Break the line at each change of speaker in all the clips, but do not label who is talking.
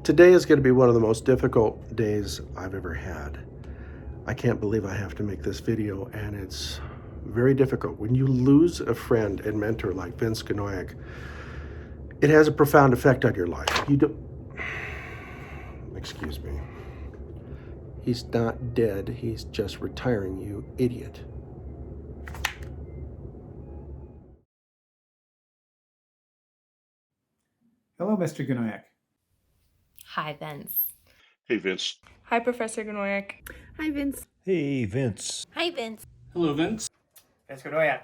Today is going to be one of the most difficult days I've ever had. I can't believe I have to make this video, and it's very difficult. When you lose a friend and mentor like Vince Gnojek, it has a profound effect on your life. Excuse me. He's not dead, he's just retiring, you idiot.
Hello, Mr. Gnojek.
Hi, Vince.
Hey, Vince.
Hi, Professor Gnojek.
Hi, Vince.
Hey, Vince.
Hi, Vince.
Hello, Vince.
Mr. Gnojek.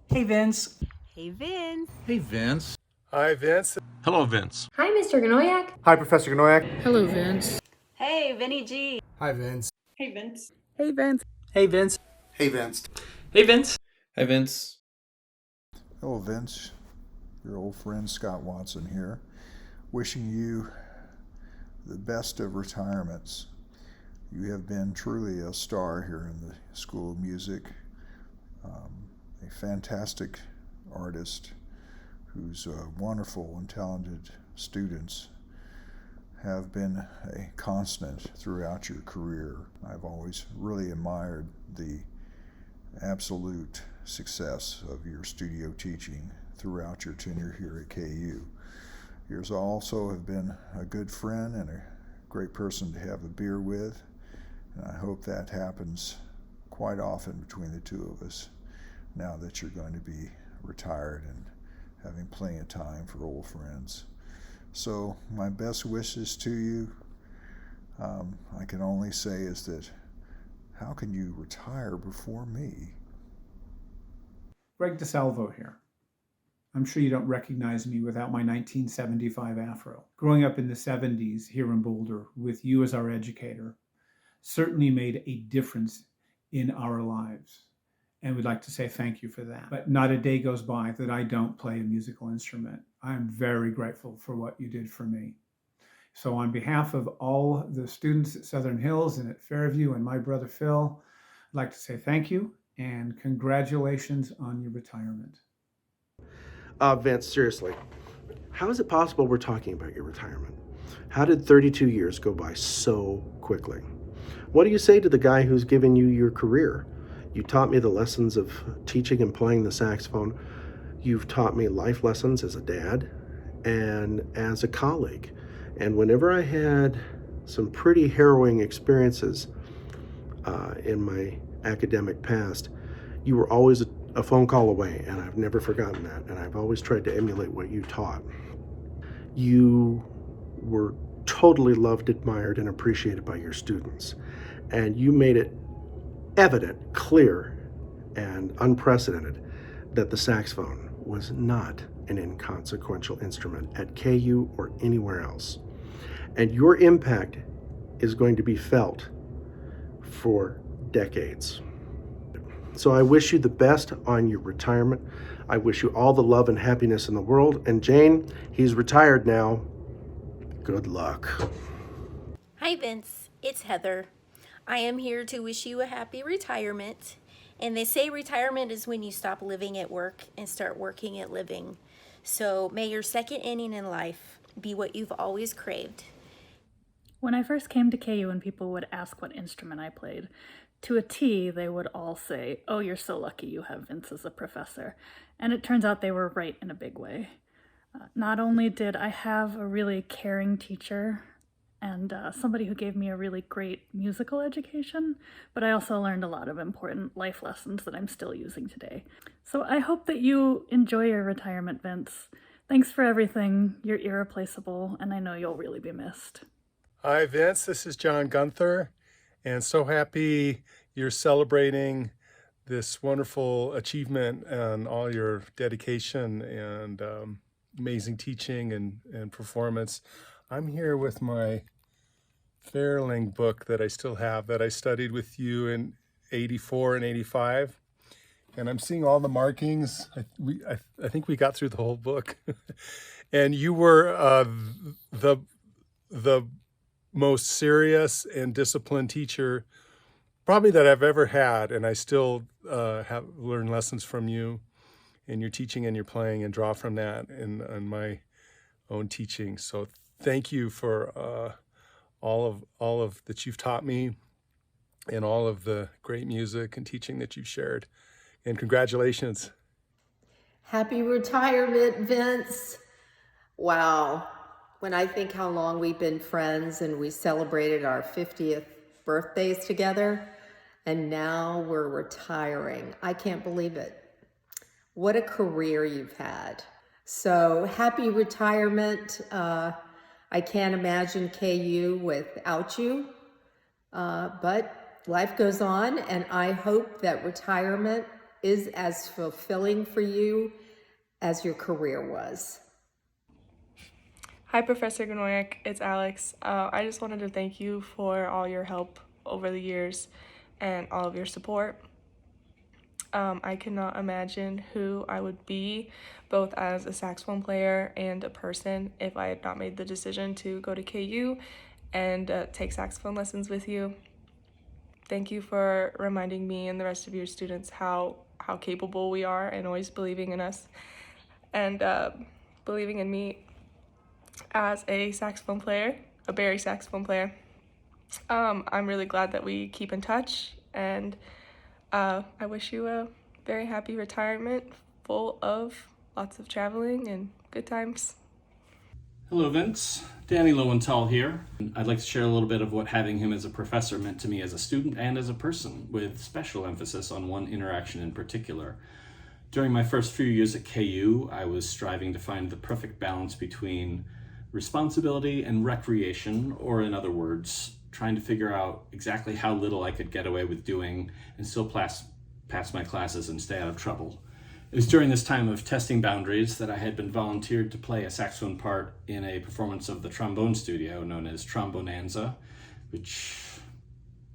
Hey, Vince.
Hey, Vince.
Hey, Vince.
Hi, Vince.
Hello, Vince.
Hi, Mr. Gnojek.
Hi, Professor Gnojek.
Hello, Vince.
Hey, Vinny G.
Hi, Vince.
Hey, Vince.
Hey, Vince.
Hey, Vince.
Hey, Vince.
Hey, Vince.
Hi, Vince.
Hello, Vince. Your old friend Scott Watson here, wishing you the best of retirements. You have been truly a star here in the School of Music, a fantastic artist whose wonderful and talented students have been a constant throughout your career. I've always really admired the absolute success of your studio teaching throughout your tenure here at KU. You also have been a good friend and a great person to have a beer with, and I hope that happens quite often between the two of us now that you're going to be retired and having plenty of time for old friends. So my best wishes to you, I can only say is that how can you retire before me?
Greg DeSalvo here. I'm sure you don't recognize me without my 1975 afro. Growing up in the 70s here in Boulder with you as our educator certainly made a difference in our lives. And we'd like to say thank you for that. But not a day goes by that I don't play a musical instrument. I'm very grateful for what you did for me. So on behalf of all the students at Southern Hills and at Fairview and my brother Phil, I'd like to say thank you and congratulations on your retirement.
Vince, seriously, how is it possible we're talking about your retirement? How did 32 years go by so quickly? What do you say to the guy who's given you your career? You taught me the lessons of teaching and playing the saxophone. You've taught me life lessons as a dad and as a colleague. And whenever I had some pretty harrowing experiences in my academic past, you were always a phone call away, and I've never forgotten that. And I've always tried to emulate what you taught. You were totally loved, admired, and appreciated by your students. And you made it evident, clear, and unprecedented that the saxophone was not an inconsequential instrument at KU or anywhere else. And your impact is going to be felt for decades. So I wish you the best on your retirement. I wish you all the love and happiness in the world. And Jane, he's retired now. Good luck.
Hi, Vince. It's Heather. I am here to wish you a happy retirement. And they say retirement is when you stop living at work and start working at living. So may your second inning in life be what you've always craved.
When I first came to KU and people would ask what instrument I played, to a T, they would all say, "Oh, you're so lucky you have Vince as a professor." And it turns out they were right in a big way. Not only did I have a really caring teacher and somebody who gave me a really great musical education, but I also learned a lot of important life lessons that I'm still using today. So I hope that you enjoy your retirement, Vince. Thanks for everything. You're irreplaceable, and I know you'll really be missed.
Hi, Vince. This is John Gunther, and so happy you're celebrating this wonderful achievement and all your dedication and amazing teaching and performance. I'm here with my Fairling book that I still have that I studied with you in 84 and 85. And I'm seeing all the markings. I think we got through the whole book. And you were the most serious and disciplined teacher probably that I've ever had. And I still have learned lessons from you in your teaching and your playing and draw from that in my own teaching. So thank you for all of that you've taught me and all of the great music and teaching that you've shared. And congratulations.
Happy retirement, Vince. Wow. When I think how long we've been friends and we celebrated our 50th birthdays together, and now we're retiring. I can't believe it. What a career you've had. So happy retirement. I can't imagine KU without you, but life goes on, and I hope that retirement is as fulfilling for you as your career was.
Hi, Professor Gnojek. It's Alex. I just wanted to thank you for all your help over the years and all of your support. I cannot imagine who I would be, both as a saxophone player and a person, if I had not made the decision to go to KU and take saxophone lessons with you. Thank you for reminding me and the rest of your students how capable we are, and always believing in us and believing in me as a saxophone player, a bari saxophone player. I'm really glad that we keep in touch, and I wish you a very happy retirement full of lots of traveling and good times.
Hello, Vince. Danny Lowenthal here. I'd like to share a little bit of what having him as a professor meant to me as a student and as a person, with special emphasis on one interaction in particular. During my first few years at KU, I was striving to find the perfect balance between responsibility and recreation, or in other words, trying to figure out exactly how little I could get away with doing and still pass my classes and stay out of trouble. It was during this time of testing boundaries that I had been volunteered to play a saxophone part in a performance of the Trombone Studio known as Trombonanza, which,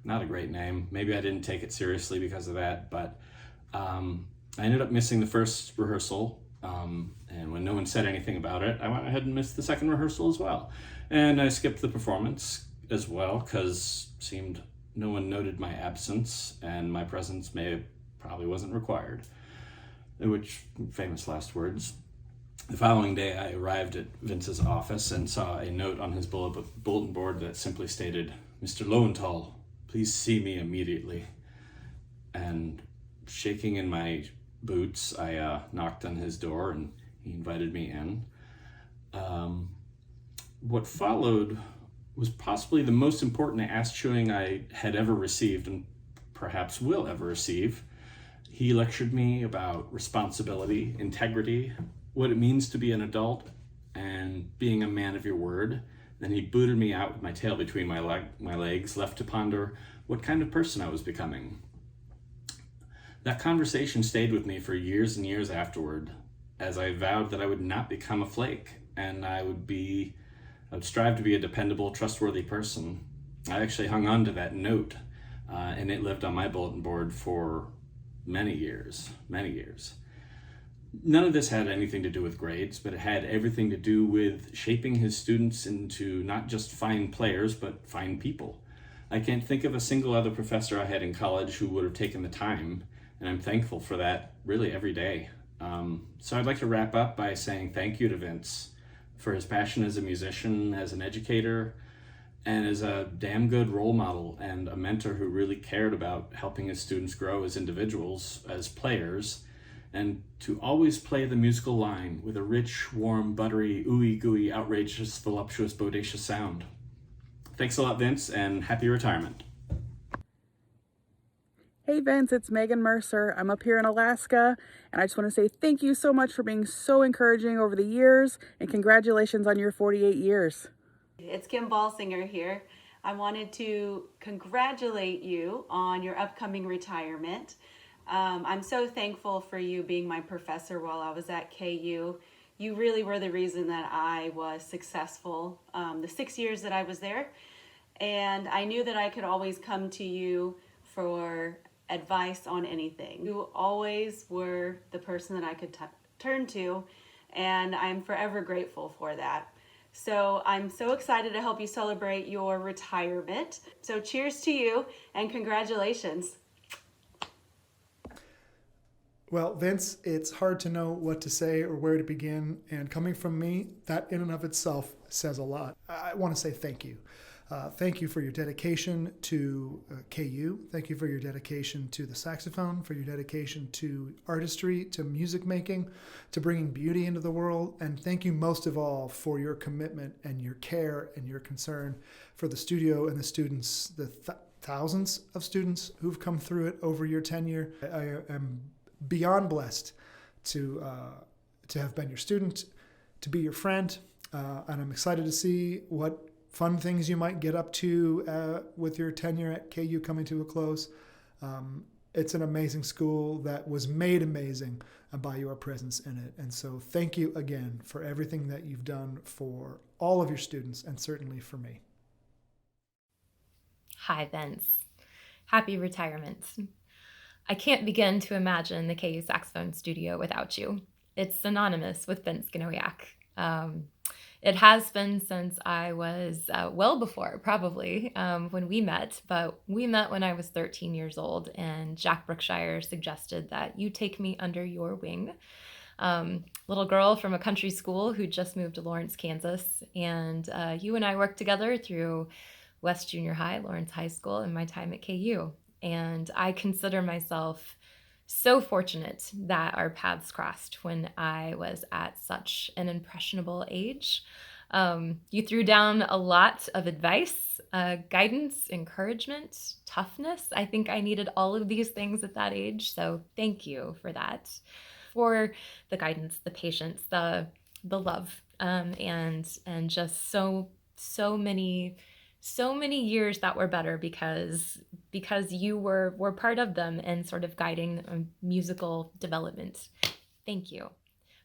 not a great name. Maybe I didn't take it seriously because of that, but I ended up missing the first rehearsal, and when no one said anything about it, I went ahead and missed the second rehearsal as well. And I skipped the performance as well because it seemed no one noted my absence, and my presence probably wasn't required. Which, famous last words. The following day, I arrived at Vince's office and saw a note on his bulletin board that simply stated, "Mr. Lowenthal, please see me immediately." And shaking in my boots, I knocked on his door and he invited me in. What followed was possibly the most important ass-chewing I had ever received, and perhaps will ever receive. He lectured me about responsibility, integrity, what it means to be an adult, and being a man of your word. Then he booted me out with my tail between my legs, left to ponder what kind of person I was becoming. That conversation stayed with me for years and years afterward, as I vowed that I would not become a flake, and I would strive to be a dependable, trustworthy person. I actually hung on to that note, and it lived on my bulletin board for many years. None of this had anything to do with grades, but it had everything to do with shaping his students into not just fine players, but fine people. I can't think of a single other professor I had in college who would have taken the time, and I'm thankful for that really every day. So I'd like to wrap up by saying thank you to Vince for his passion as a musician, as an educator, and as a damn good role model and a mentor who really cared about helping his students grow as individuals, as players, and to always play the musical line with a rich, warm, buttery, ooey gooey, outrageous, voluptuous, bodacious sound. Thanks a lot, Vince, and happy retirement.
Hey Vince, it's Megan Mercer. I'm up here in Alaska, and I just want to say thank you so much for being so encouraging over the years, and congratulations on your 48 years.
It's Kim Balsinger here. I wanted to congratulate you on your upcoming retirement. I'm so thankful for you being my professor while I was at KU. You really were the reason that I was successful the 6 years that I was there. And I knew that I could always come to you for advice on anything. You always were the person that I could turn to, and I'm forever grateful for that. So I'm so excited to help you celebrate your retirement. So cheers to you and congratulations.
Well, Vince, it's hard to know what to say or where to begin, and coming from me, that in and of itself says a lot. I want to say thank you. Thank you for your dedication to KU. Thank you for your dedication to the saxophone, for your dedication to artistry, to music making, to bringing beauty into the world. And thank you most of all for your commitment and your care and your concern for the studio and the students, the thousands of students who've come through it over your tenure. I am beyond blessed to have been your student, to be your friend, and I'm excited to see what fun things you might get up to with your tenure at KU coming to a close. It's an amazing school that was made amazing by your presence in it. And so thank you again for everything that you've done for all of your students and certainly for me.
Hi, Vince. Happy retirement. I can't begin to imagine the KU Saxophone Studio without you. It's synonymous with Vince Gnojek. It has been since I was well before, probably, when we met, but we met when I was 13 years old, and Jack Brookshire suggested that you take me under your wing. Little girl from a country school who just moved to Lawrence, Kansas, and you and I worked together through West Junior High, Lawrence High School, and my time at KU. And I consider myself so fortunate that our paths crossed when I was at such an impressionable age. You threw down a lot of advice, guidance, encouragement, toughness. I think I needed all of these things at that age, so thank you for that. For the guidance, the patience, the love, and just so many years that were better because you were part of them and sort of guiding musical development. Thank you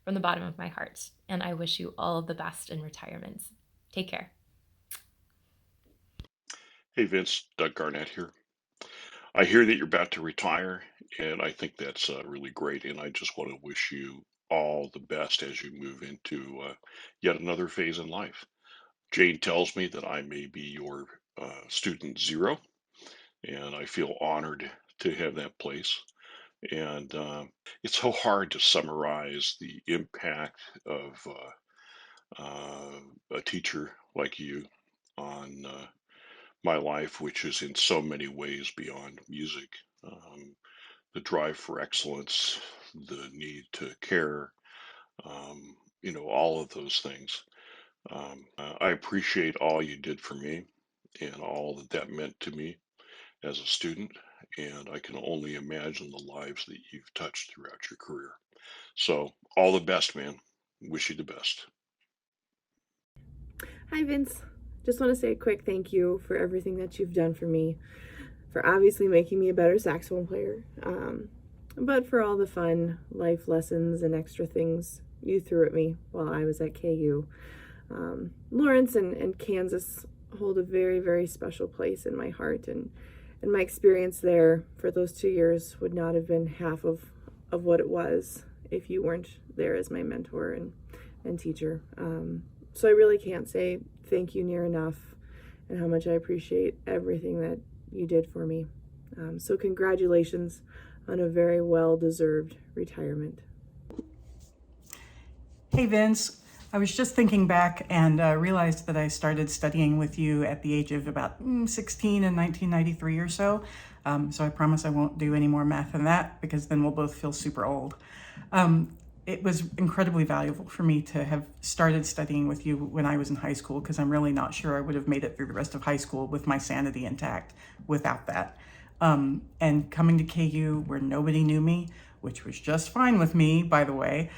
from the bottom of my heart, and I wish you all of the best in retirement. Take care.
Hey, Vince, Doug Garnett here. I hear that you're about to retire, and I think that's really great. And I just want to wish you all the best as you move into yet another phase in life. Jane tells me that I may be your student zero, and I feel honored to have that place. And it's so hard to summarize the impact of a teacher like you on my life, which is in so many ways beyond music. The drive for excellence, the need to care, all of those things. I appreciate all you did for me and all that that meant to me as a student, and I can only imagine the lives that you've touched throughout your career. So, all the best, man. Wish you the best.
Hi, Vince. Just want to say a quick thank you for everything that you've done for me, for obviously making me a better saxophone player, but for all the fun life lessons and extra things you threw at me while I was at KU. Lawrence and Kansas hold a very, very special place in my heart, and my experience there for those 2 years would not have been half of what it was if you weren't there as my mentor and teacher. So I really can't say thank you near enough, and how much I appreciate everything that you did for me. So congratulations on a very well-deserved retirement.
Hey, Vince. I was just thinking back and realized that I started studying with you at the age of about 16 in 1993 or so. So I promise I won't do any more math than that, because then we'll both feel super old. It was incredibly valuable for me to have started studying with you when I was in high school, because I'm really not sure I would have made it through the rest of high school with my sanity intact without that. And coming to KU where nobody knew me, which was just fine with me, by the way,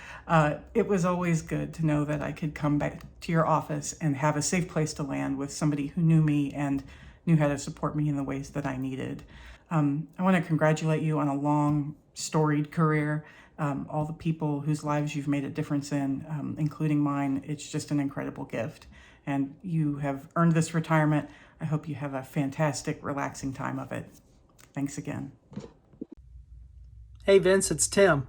it was always good to know that I could come back to your office and have a safe place to land with somebody who knew me and knew how to support me in the ways that I needed. I want to congratulate you on a long, storied career. All the people whose lives you've made a difference in, including mine. It's just an incredible gift. And you have earned this retirement. I hope you have a fantastic, relaxing time of it. Thanks again.
Hey, Vince, it's Tim.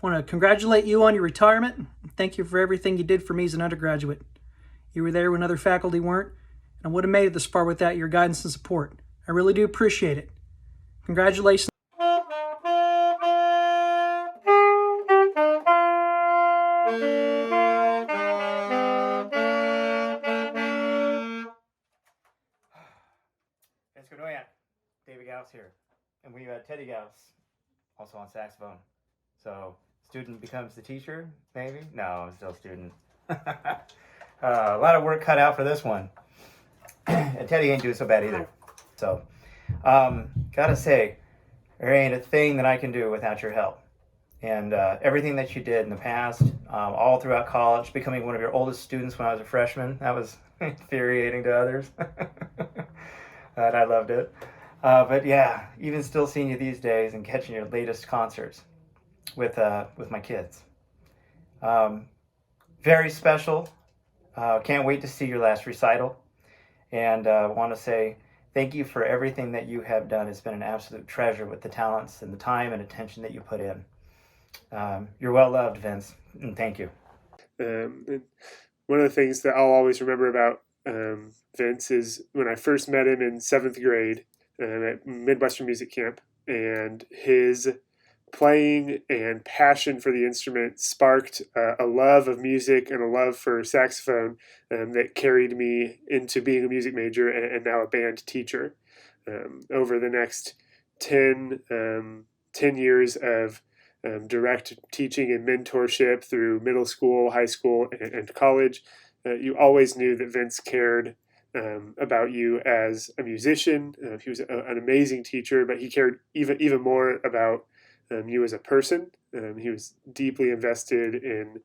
I want to congratulate you on your retirement and thank you for everything you did for me as an undergraduate. You were there when other faculty weren't, and I would have made it this far without your guidance and support. I really do appreciate it. Congratulations.
Gnojek, David Gauss here. And we had Teddy Gauss, also on saxophone. So, student becomes the teacher, maybe? No, I'm still student. A lot of work cut out for this one. And Teddy ain't doing so bad either. So, gotta say, there ain't a thing that I can do without your help. And everything that you did in the past, all throughout college, becoming one of your oldest students when I was a freshman, that was infuriating to others. And I loved it. But yeah, even still seeing you these days and catching your latest concerts with my kids. Very special. Can't wait to see your last recital. And want to say thank you for everything that you have done. It's been an absolute treasure with the talents and the time and attention that you put in. You're well loved, Vince, and thank you.
And one of the things that I'll always remember about Vince is when I first met him in 7th grade at Midwestern Music Camp, and his playing and passion for the instrument sparked a love of music and a love for saxophone that carried me into being a music major and now a band teacher. Over the next 10 years of direct teaching and mentorship through middle school, high school, and college, you always knew that Vince cared about you as a musician. He was an amazing teacher, but he cared even more about you as a person. He was deeply invested in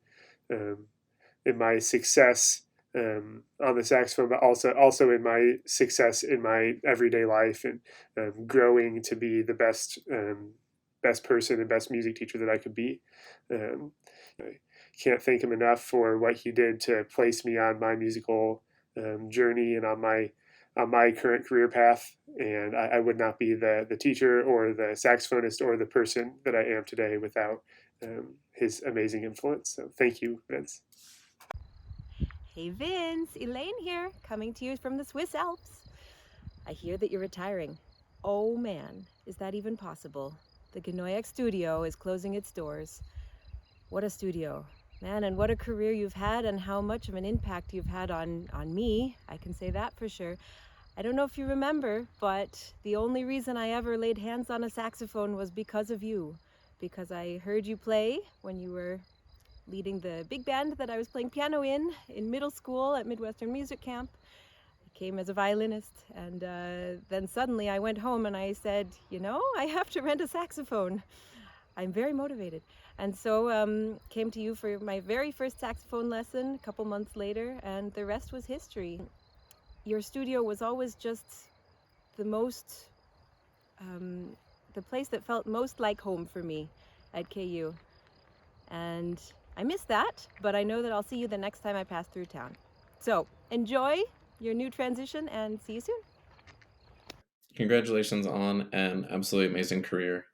my success on the saxophone, but also in my success in my everyday life and growing to be the best person and best music teacher that I could be. I can't thank him enough for what he did to place me on my musical journey and on my current career path. And I would not be the teacher or the saxophonist or the person that I am today without his amazing influence. So thank you, Vince.
Hey Vince, Elaine here, coming to you from the Swiss Alps. I hear that you're retiring. Oh man, is that even possible? The Gnojek studio is closing its doors. What a studio. Man, and what a career you've had and how much of an impact you've had on me. I can say that for sure. I don't know if you remember, but the only reason I ever laid hands on a saxophone was because of you. Because I heard you play when you were leading the big band that I was playing piano in middle school at Midwestern Music Camp. I came as a violinist, and then suddenly I went home and I said, you know, I have to rent a saxophone. I'm very motivated. And so came to you for my very first saxophone lesson a couple months later, and the rest was history. Your studio was always just the place that felt most like home for me at KU. And I miss that, but I know that I'll see you the next time I pass through town. So enjoy your new transition and see you soon.
Congratulations on an absolutely amazing career.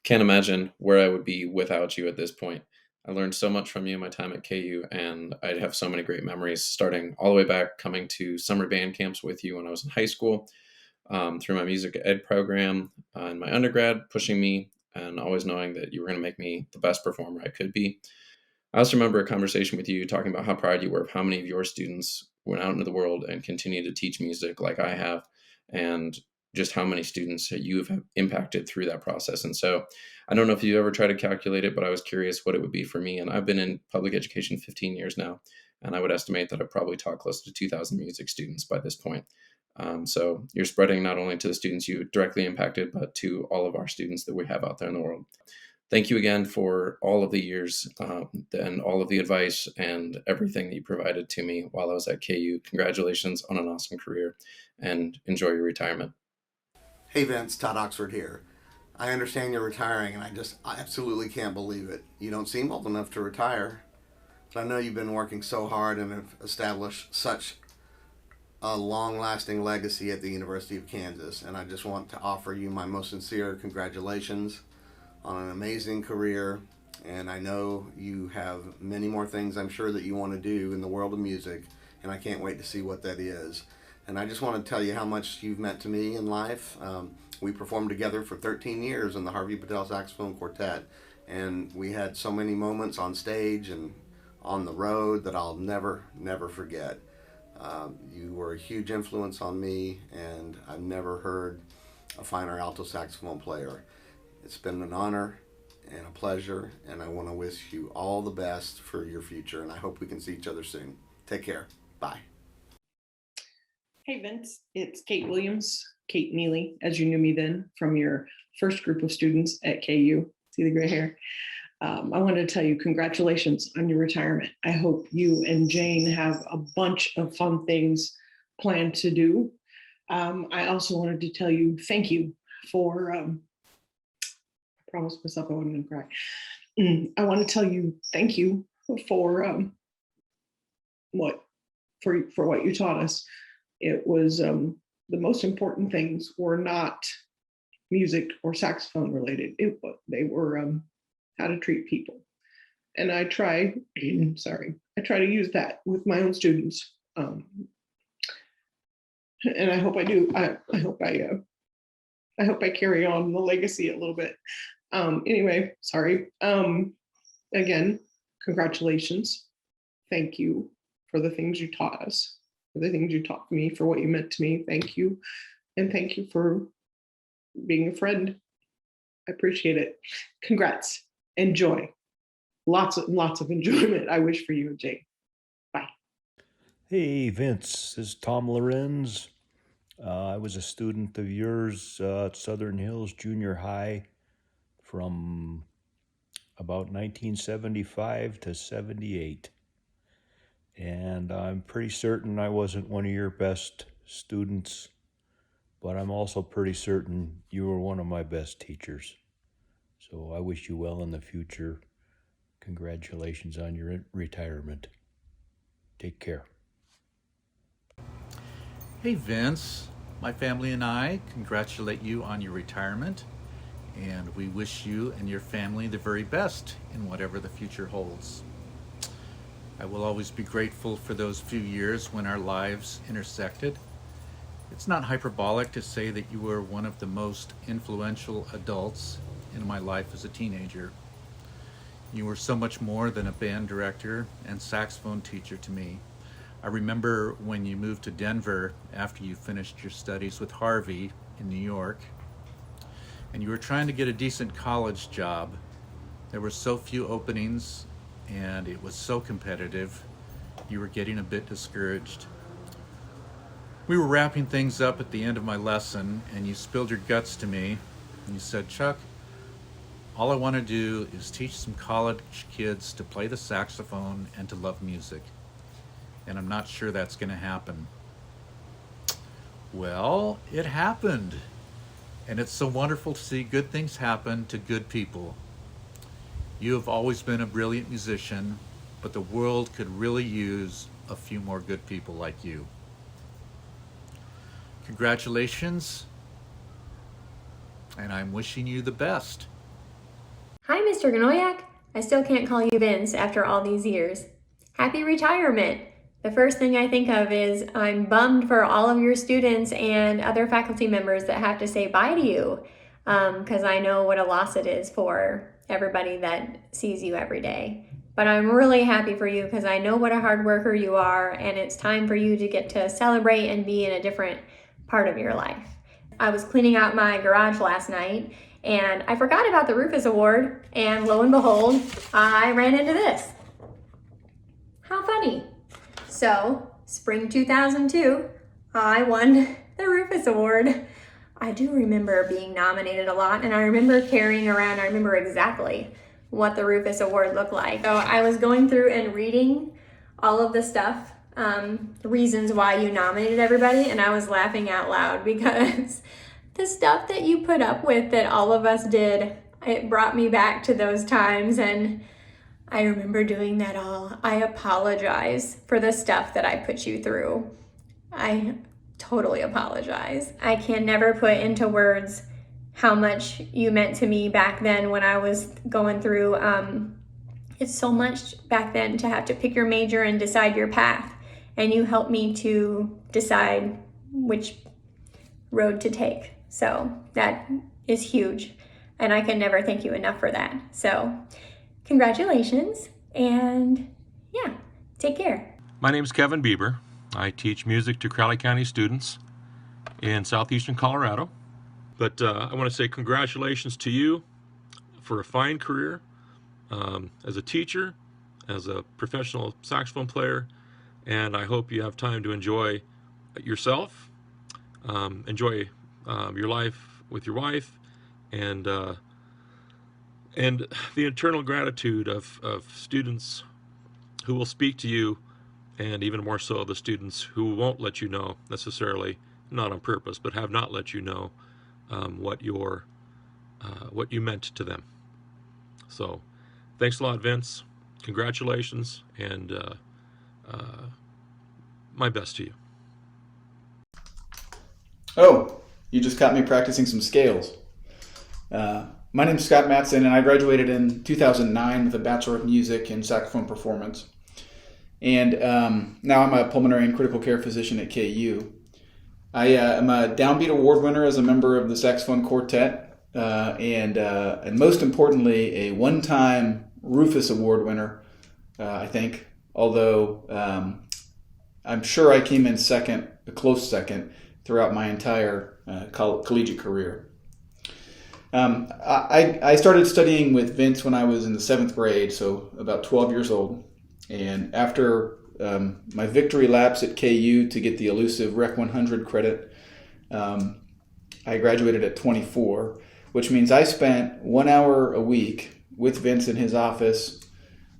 Can't imagine where I would be without you at this point. I learned so much from you in my time at KU, and I have so many great memories starting all the way back coming to summer band camps with you when I was in high school, through my music ed program in my undergrad, pushing me and always knowing that you were going to make me the best performer I could be. I also remember a conversation with you talking about how proud you were of how many of your students went out into the world and continue to teach music like I have, and just how many students you have impacted through that process. And so I don't know if you ever tried to calculate it, but I was curious what it would be for me. And I've been in public education 15 years now, and I would estimate that I've probably taught close to 2,000 music students by this point. So you're spreading not only to the students you directly impacted, but to all of our students that we have out there in the world. Thank you again for all of the years and all of the advice and everything that you provided to me while I was at KU. Congratulations on an awesome career, and enjoy your retirement.
Hey Vince, Todd Oxford here. I understand you're retiring, and I absolutely can't believe it. You don't seem old enough to retire, but I know you've been working so hard and have established such a long-lasting legacy at the University of Kansas, and I just want to offer you my most sincere congratulations on an amazing career. And I know you have many more things I'm sure that you want to do in the world of music, and I can't wait to see what that is. And I just want to tell you how much you've meant to me in life. We performed together for 13 years in the Harvey Patel Saxophone Quartet, and we had so many moments on stage and on the road that I'll never forget. You were a huge influence on me, and I've never heard a finer alto saxophone player. It's been an honor and a pleasure, and I want to wish you all the best for your future, and I hope we can see each other soon. Take care. Bye.
Hey Vince, it's Kate Williams, Kate Neely, as you knew me then from your first group of students at KU. See the gray hair? I wanted to tell you congratulations on your retirement. I hope you and Jane have a bunch of fun things planned to do. I also wanted to tell you thank you for, I promised myself I wasn't gonna cry. I want to tell you thank you for what you taught us. It was the most important things were not music or saxophone related. They were how to treat people. And I try, I try to use that with my own students. And I hope I do. I hope I carry on the legacy a little bit. Anyway, sorry. Again, congratulations. Thank you for the things you taught us, for the things you taught me, for what you meant to me. Thank you. And thank you for being a friend. I appreciate it. Congrats. Enjoy. Lots of enjoyment. I wish for you and Jane. Bye.
Hey, Vince, this is Tom Lorenz. I was a student of yours at Southern Hills Junior High from about 1975 to 78. And I'm pretty certain I wasn't one of your best students, but I'm also pretty certain you were one of my best teachers. So I wish you well in the future. Congratulations on your retirement. Take care.
Hey Vince, my family and I congratulate you on your retirement, and we wish you and your family the very best in whatever the future holds. I will always be grateful for those few years when our lives intersected. It's not hyperbolic to say that you were one of the most influential adults in my life as a teenager. You were so much more than a band director and saxophone teacher to me. I remember when you moved to Denver after you finished your studies with Harvey in New York, and you were trying to get a decent college job. There were so few openings, and it was so competitive, you were getting a bit discouraged. We were wrapping things up at the end of my lesson, and you spilled your guts to me, and you said, Chuck, all I want to do is teach some college kids to play the saxophone and to love music. And I'm not sure that's going to happen. Well, it happened. And it's so wonderful to see good things happen to good people. You have always been a brilliant musician, but the world could really use a few more good people like you. Congratulations, and I'm wishing you the best.
Hi, Mr. Gnojek. I still can't call you Vince after all these years. Happy retirement. The first thing I think of is I'm bummed for all of your students and other faculty members that have to say bye to you, because I know what a loss it is for everybody that sees you every day. But I'm really happy for you because I know what a hard worker you are, and it's time for you to get to celebrate and be in a different part of your life. I was cleaning out my garage last night, and I forgot about the Rufus Award, and lo and behold, I ran into this. How funny. So, spring 2002, I won the Rufus Award. I do remember being nominated a lot, and I remember carrying around, I remember exactly what the Rufus Award looked like. So I was going through and reading all of the stuff, reasons why you nominated everybody, and I was laughing out loud because the stuff that you put up with that all of us did, it brought me back to those times, and I remember doing that all. I apologize for the stuff that I put you through. I totally apologize. I can never put into words how much you meant to me back then when I was going through, it's so much back then to have to pick your major and decide your path. And you helped me to decide which road to take. So that is huge. And I can never thank you enough for that. So congratulations, and yeah, take care.
My name's Kevin Bieber.
I teach music to Crowley County students in southeastern Colorado. But I want to say congratulations to you for a fine career as a teacher, as a professional saxophone player, and I hope you have time to enjoy yourself, enjoy your life with your wife, and the eternal gratitude of students who will speak to you, and even more so the students who won't let you know necessarily, not on purpose, but have not let you know what you meant to them. So thanks a lot, Vince. Congratulations, and my best to you.
Oh, you just caught me practicing some scales. My name's Scott Matson, and I graduated in 2009 with a Bachelor of Music in Saxophone Performance. And now I'm a pulmonary and critical care physician at KU. I am a Downbeat Award winner as a member of the saxophone quartet, and most importantly, a one-time Rufus Award winner, I think, although I'm sure I came in second, a close second, throughout my entire collegiate career. I started studying with Vince when I was in the 7th grade, so about 12 years old. And after my victory laps at KU to get the elusive Rec 100 credit, I graduated at 24, which means I spent 1 hour a week with Vince in his office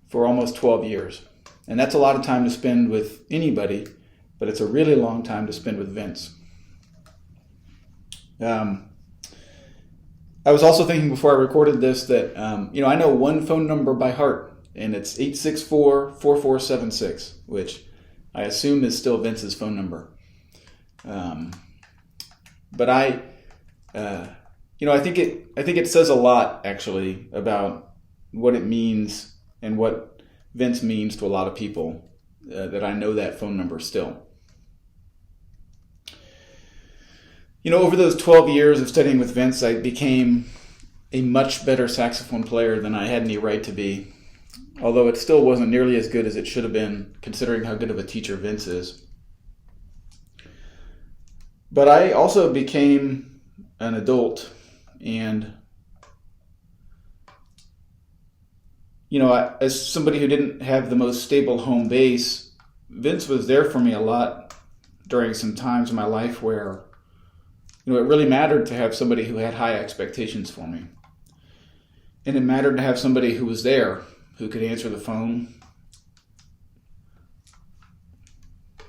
for almost 12 years. And that's a lot of time to spend with anybody, but it's a really long time to spend with Vince. I was also thinking before I recorded this that, I know one phone number by heart, and it's 864-4476, which I assume is still Vince's phone number. But I think it says a lot, actually, about what it means and what Vince means to a lot of people, that I know that phone number still. Over those 12 years of studying with Vince, I became a much better saxophone player than I had any right to be, although it still wasn't nearly as good as it should have been, considering how good of a teacher Vince is. But I also became an adult, and as somebody who didn't have the most stable home base, Vince was there for me a lot during some times in my life where it really mattered to have somebody who had high expectations for me. And it mattered to have somebody who was there, who could answer the phone.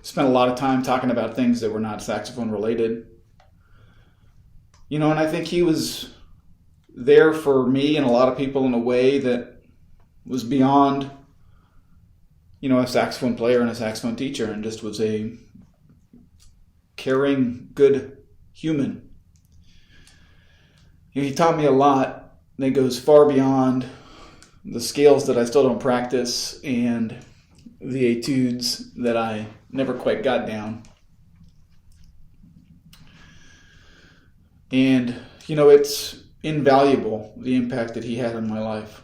Spent a lot of time talking about things that were not saxophone related. And I think he was there for me and a lot of people in a way that was beyond, a saxophone player and a saxophone teacher, and just was a caring, good human. He taught me a lot that goes far beyond the scales that I still don't practice and the etudes that I never quite got down. And, it's invaluable, the impact that he had on my life.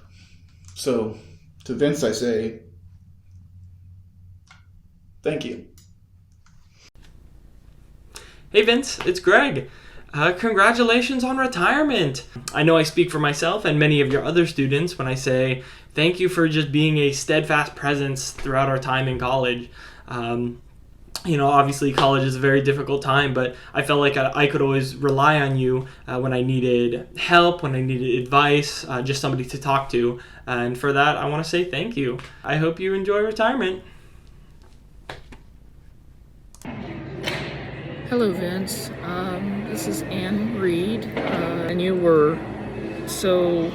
So, to Vince, I say, thank you.
Hey Vince, it's Greg. Congratulations on retirement. I know I speak for myself and many of your other students when I say thank you for just being a steadfast presence throughout our time in college. Obviously college is a very difficult time, but I felt like I could always rely on you when I needed help, when I needed advice, just somebody to talk to. And for that, I want to say thank you. I hope you enjoy retirement.
Hello, Vince. This is Ann Reed, and you were so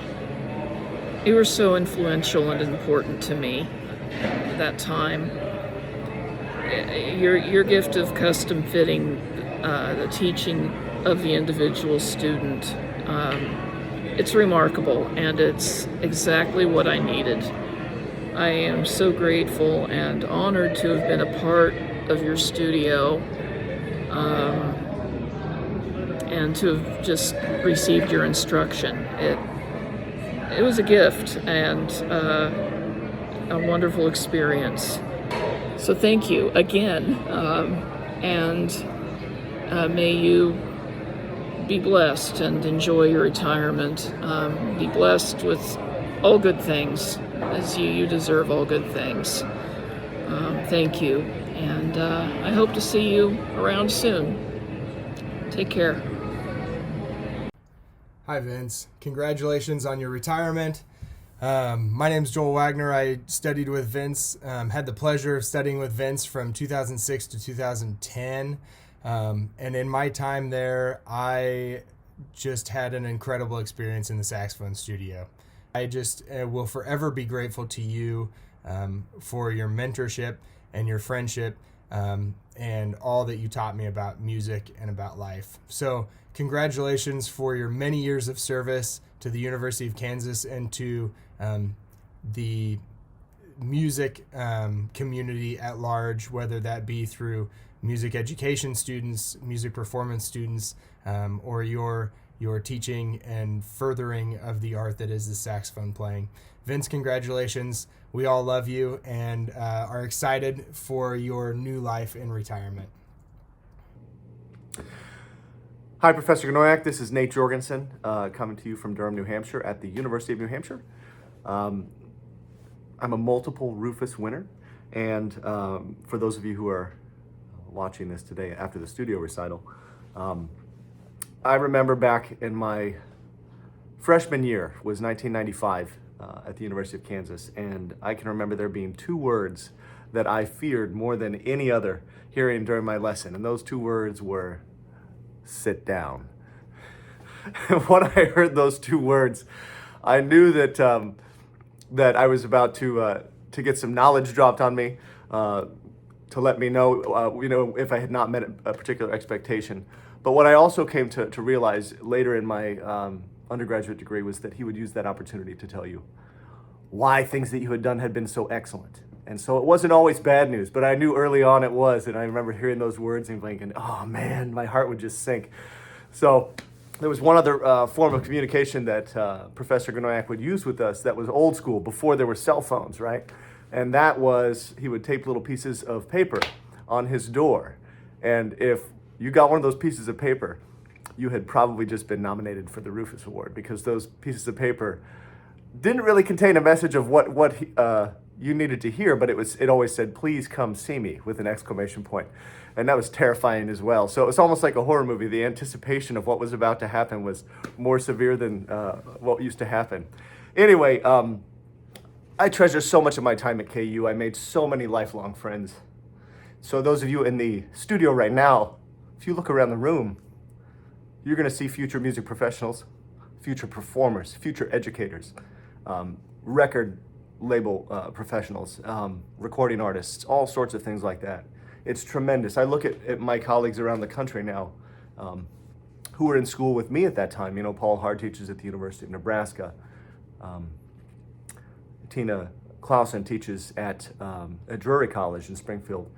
influential and important to me at that time. Your gift of custom fitting, the teaching of the individual student, it's remarkable, and it's exactly what I needed. I am so grateful and honored to have been a part of your studio, and to have just received your instruction. It was a gift and a wonderful experience. So thank you again, and may you be blessed and enjoy your retirement. Be blessed with all good things, as you deserve all good things. Thank you, and I hope to see you around soon. Take care.
Hi, Vince. Congratulations on your retirement. My name's Joel Wagner. I studied with Vince, had the pleasure of studying with Vince from 2006 to 2010. And in my time there, I just had an incredible experience in the saxophone studio. I just will forever be grateful to you for your mentorship and your friendship and all that you taught me about music and about life. So congratulations for your many years of service to the University of Kansas and to the music community at large, whether that be through music education students, music performance students, or your teaching and furthering of the art that is the saxophone playing. Vince, congratulations. We all love you and are excited for your new life in retirement.
Hi, Professor Gnojek. This is Nate Jorgensen coming to you from Durham, New Hampshire at the University of New Hampshire. I'm a multiple Rufus winner, and for those of you who are watching this today after the studio recital, I remember back in my freshman year was 1995 at the University of Kansas, and I can remember there being two words that I feared more than any other hearing during my lesson, and those two words were sit down. When I heard those two words, I knew that that I was about to get some knowledge dropped on me, to let me know, if I had not met a particular expectation. But what I also came to realize later in my undergraduate degree was that he would use that opportunity to tell you why things that you had done had been so excellent. And so it wasn't always bad news, but I knew early on it was. And I remember hearing those words and thinking, oh man, my heart would just sink. So there was one other form of communication that Professor Gnojek would use with us that was old school, before there were cell phones, right? And that was, he would tape little pieces of paper on his door. And if you got one of those pieces of paper, you had probably just been nominated for the Rufus Award, because those pieces of paper didn't really contain a message of what you needed to hear, but it always said, please come see me, with an exclamation point. And that was terrifying as well. So it was almost like a horror movie. The anticipation of what was about to happen was more severe than what used to happen. Anyway, I treasure so much of my time at KU. I made so many lifelong friends. So those of you in the studio right now, if you look around the room, you're gonna see future music professionals, future performers, future educators, record label professionals, recording artists, all sorts of things like that. It's tremendous. I look at my colleagues around the country now who were in school with me at that time. You know, Paul Hard teaches at the University of Nebraska. Tina Clausen teaches at Drury College in Springfield.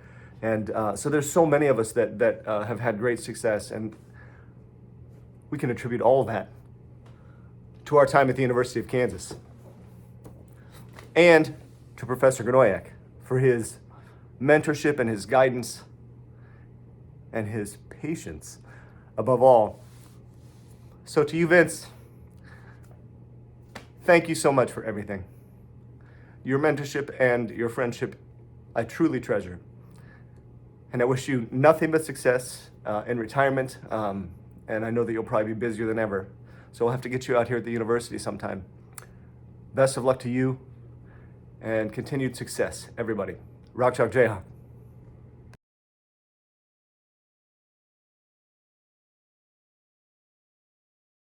And so there's so many of us that have had great success, and we can attribute all of that to our time at the University of Kansas. And to Professor Gnojek for his mentorship and his guidance and his patience above all. So to you, Vince, thank you so much for everything. Your mentorship and your friendship, I truly treasure. And I wish you nothing but success in retirement. And I know that you'll probably be busier than ever. So we'll have to get you out here at the university sometime. Best of luck to you and continued success, everybody. Rock Chalk Jayhawk.